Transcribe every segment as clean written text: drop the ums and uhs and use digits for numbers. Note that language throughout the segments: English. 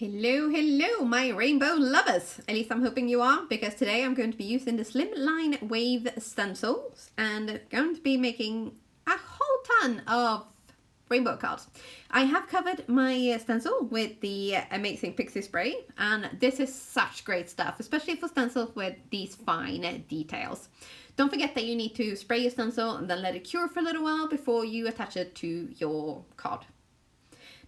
Hello, hello, my rainbow lovers! At least I'm hoping you are, because today I'm going to be using the Slim Line Wave Stencils and going to be making a whole ton of rainbow cards. I have covered my stencil with the amazing pixie spray, and this is such great stuff, especially for stencils with these fine details. Don't forget that you need to spray your stencil and then let it cure for a little while before you attach it to your card.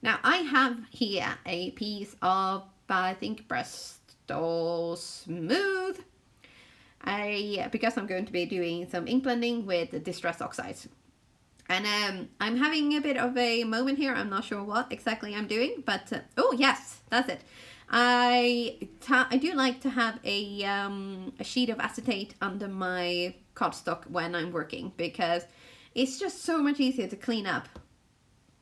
Now I have here a piece of, I think, Bristol Smooth, because I'm going to be doing some ink blending with Distress Oxides. And I'm having a bit of a moment here. I'm not sure what exactly I'm doing, but oh yes, that's it. I do like to have a sheet of acetate under my cardstock when I'm working, because it's just so much easier to clean up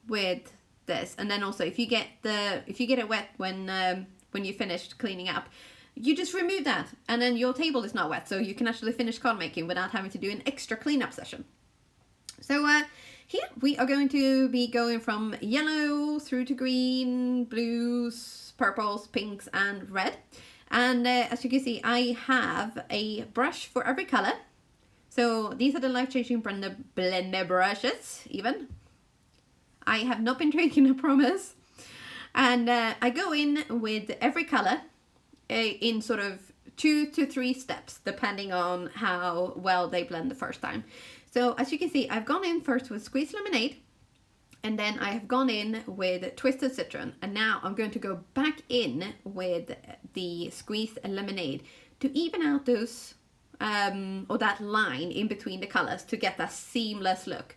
with this. And then also if you get it wet when you finished cleaning up, you just remove that and then your table is not wet, so you can actually finish card making without having to do an extra cleanup session. So here we are going to be going from yellow through to green, blues, purples, pinks and red. And as you can see, I have a brush for every color. So these are the life-changing blender brushes even. I have not been drinking, I promise. And I go in with every color in sort of 2 to 3 steps, depending on how well they blend the first time. So as you can see, I've gone in first with Squeezed Lemonade, and then I have gone in with Twisted Citron, and now I'm going to go back in with the Squeezed Lemonade to even out those, or that line in between the colors to get that seamless look.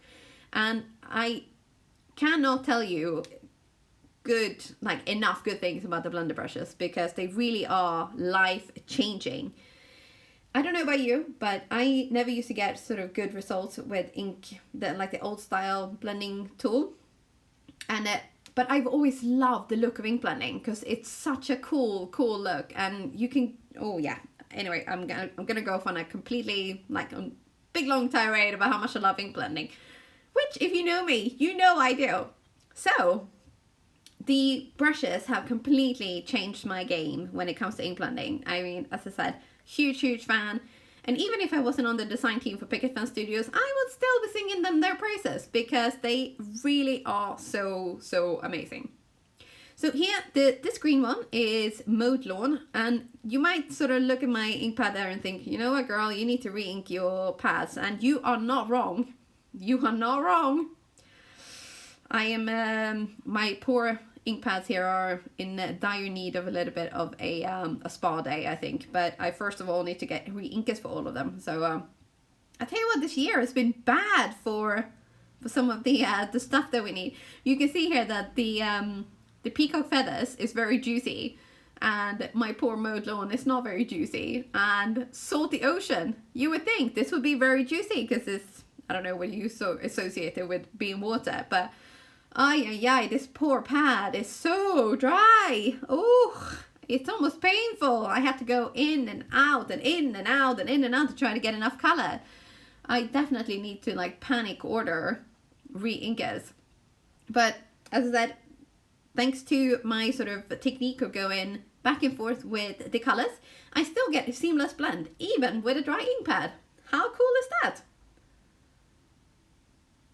And I cannot tell you enough good things about the blender brushes, because they really are life-changing. I don't know about you, but I never used to get sort of good results with ink, the old style blending tool. And but I've always loved the look of ink blending, because it's such a cool look, and you can, oh yeah. Anyway, I'm gonna go off on a completely big long tirade about how much I love ink blending, which if you know me, you know I do. So the brushes have completely changed my game when it comes to ink blending. I mean, as I said, huge fan. And even if I wasn't on the design team for Picket Fence Studios, I would still be singing them their praises, because they really are so amazing. So here, this green one is Mowed Lawn, and you might sort of look at my ink pad there and think, you know what, girl, you need to re-ink your pads, and you are not wrong. You are not wrong. I am, my poor ink pads here are in dire need of a little bit of a spa day, I think. But I first of all need to get re-inkers for all of them. So I tell you what, this year has been bad for some of the stuff that we need. You can see here that the peacock feathers is very juicy, and my poor Mowed Lawn is not very juicy. And Salty Ocean, you would think this would be very juicy, because it's, I don't know what you so associate it with being water, but ay, this poor pad is so dry. Oh, it's almost painful. I have to go in and out and in and out and in and out to try to get enough color. I definitely need to panic order re-inkers. But as I said, thanks to my sort of technique of going back and forth with the colors, I still get a seamless blend, even with a dry ink pad. How cool is that?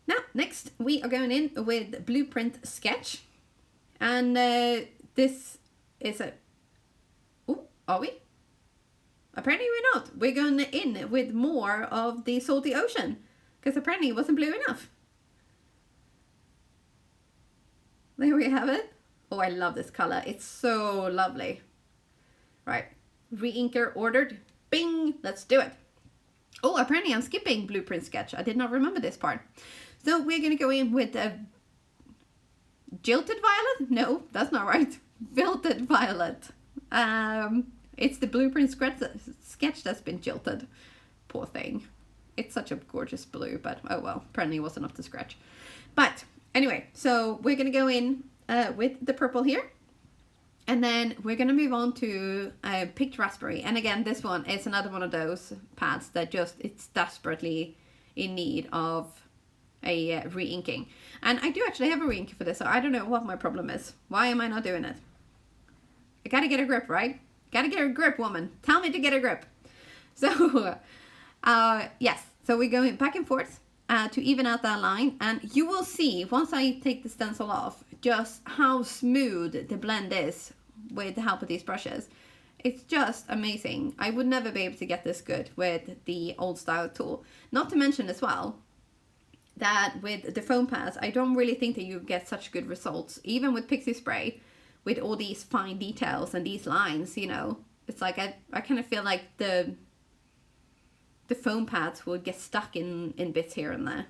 Now, next we are going in with Blueprint Sketch. And this is a... Oh, are we? Apparently we're not. We're going in with more of the Salty Ocean, because apparently it wasn't blue enough. There we have it. Oh, I love this color. It's so lovely. Right. Re-inker ordered. Bing! Let's do it. Oh, apparently I'm skipping Blueprint Sketch. I did not remember this part. So we're going to go in with a Jilted Violet? No, that's not right. Wilted Violet. It's the Blueprint sketch that's been jilted. Poor thing. It's such a gorgeous blue, but oh well, apparently it wasn't up to scratch. But anyway, so we're going to go in with the purple here. And then we're going to move on to Picked Raspberry. And again, this one is another one of those pads that it's desperately in need of a re-inking. And I do actually have a re-inker for this, so I don't know what my problem is. Why am I not doing it? I gotta get a grip, right? Gotta get a grip, woman. Tell me to get a grip. So, yes. So we're going back and forth to even out that line. And you will see, once I take the stencil off, just how smooth the blend is with the help of these brushes. It's just amazing. I would never be able to get this good with the old style tool. Not to mention as well, that with the foam pads, I don't really think that you get such good results. Even with Pixie Spray, with all these fine details and these lines, you know, it's like I kind of feel like the foam pads will get stuck in bits here and there.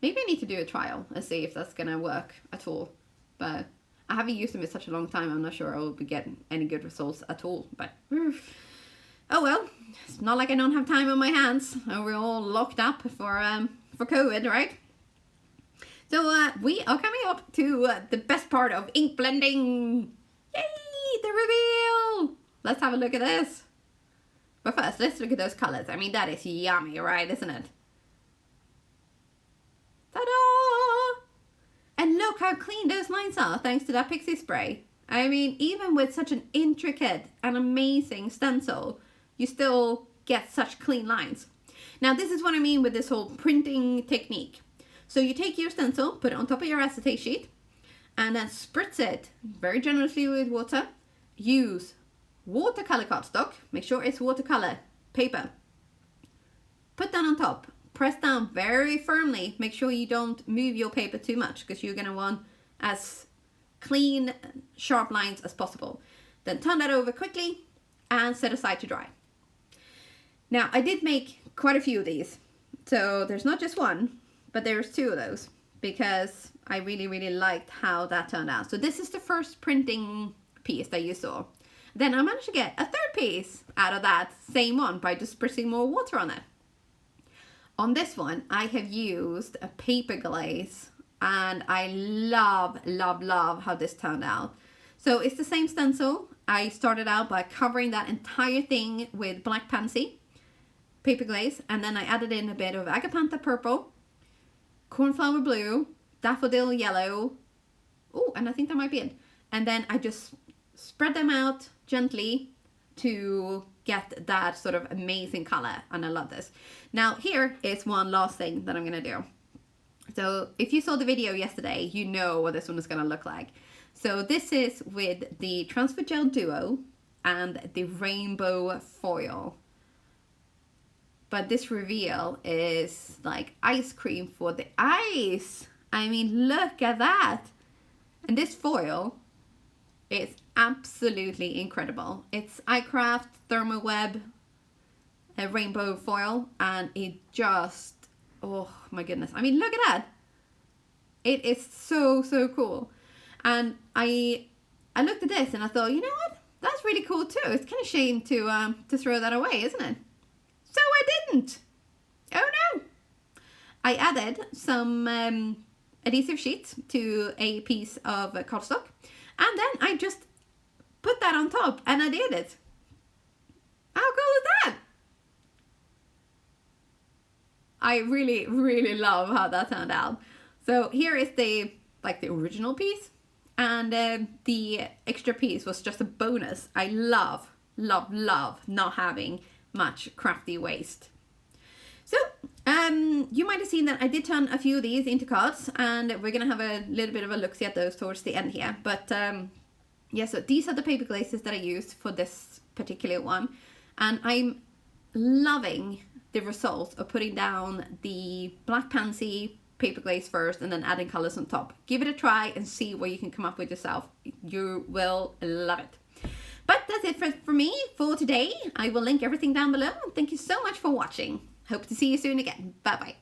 Maybe I need to do a trial and see if that's gonna work at all. But I haven't used them in such a long time, I'm not sure I will be getting any good results at all. But oh well, it's not like I don't have time on my hands. We're all locked up for COVID, right? So we are coming up to the best part of ink blending. Yay! The reveal! Let's have a look at this. But first, let's look at those colors. I mean, that is yummy, right? Isn't it? Ta-da! And look how clean those lines are thanks to that Pixie Spray. I mean, even with such an intricate and amazing stencil, you still get such clean lines. Now, this is what I mean with this whole printing technique. So you take your stencil, put it on top of your acetate sheet, and then spritz it very generously with water. Use watercolor cardstock. Make sure it's watercolor paper. Put that on top. Press down very firmly. Make sure you don't move your paper too much because you're going to want as clean, sharp lines as possible. Then turn that over quickly and set aside to dry. Now, I did make quite a few of these. So there's not just one, but there's two of those because I really, really liked how that turned out. So this is the first printing piece that you saw. Then I managed to get a third piece out of that same one by just spritzing more water on it. On this one, I have used a paper glaze and I love, love, love how this turned out. So it's the same stencil. I started out by covering that entire thing with black Pansy paper glaze, and then I added in a bit of Agapantha Purple, Cornflower Blue, Daffodil Yellow, oh, and I think that might be it. And then I just spread them out gently to get that sort of amazing color, and I love this. Now here is one last thing that I'm gonna do. So if you saw the video yesterday, you know what this one is gonna look like. So this is with the Transfer Gel Duo and the Rainbow Foil. But this reveal is like ice cream for the eyes. I mean, look at that. And this foil is absolutely incredible. It's iCraft Thermoweb rainbow foil, and it just, oh my goodness. I mean, look at that. It is so, so cool. And I looked at this and I thought, you know what? That's really cool too. It's kind of shame to throw that away, isn't it? So I didn't. Oh no. I added some adhesive sheets to a piece of cardstock, and then I just put that on top and I did it. How cool is that? I really, really love how that turned out. So here is the original piece, and the extra piece was just a bonus. I love, love, love not having much crafty waste. So you might have seen that I did turn a few of these into cards, and we're gonna have a little bit of a look-see at those towards the end here. But yeah, so these are the paper glazes that I used for this particular one, and I'm loving the results of putting down the black Pansy paper glaze first and then adding colors on top. Give it a try and see what you can come up with yourself. You will love it. But that's it for me for today. I will link everything down below. Thank you so much for watching. Hope to see you soon again. Bye bye.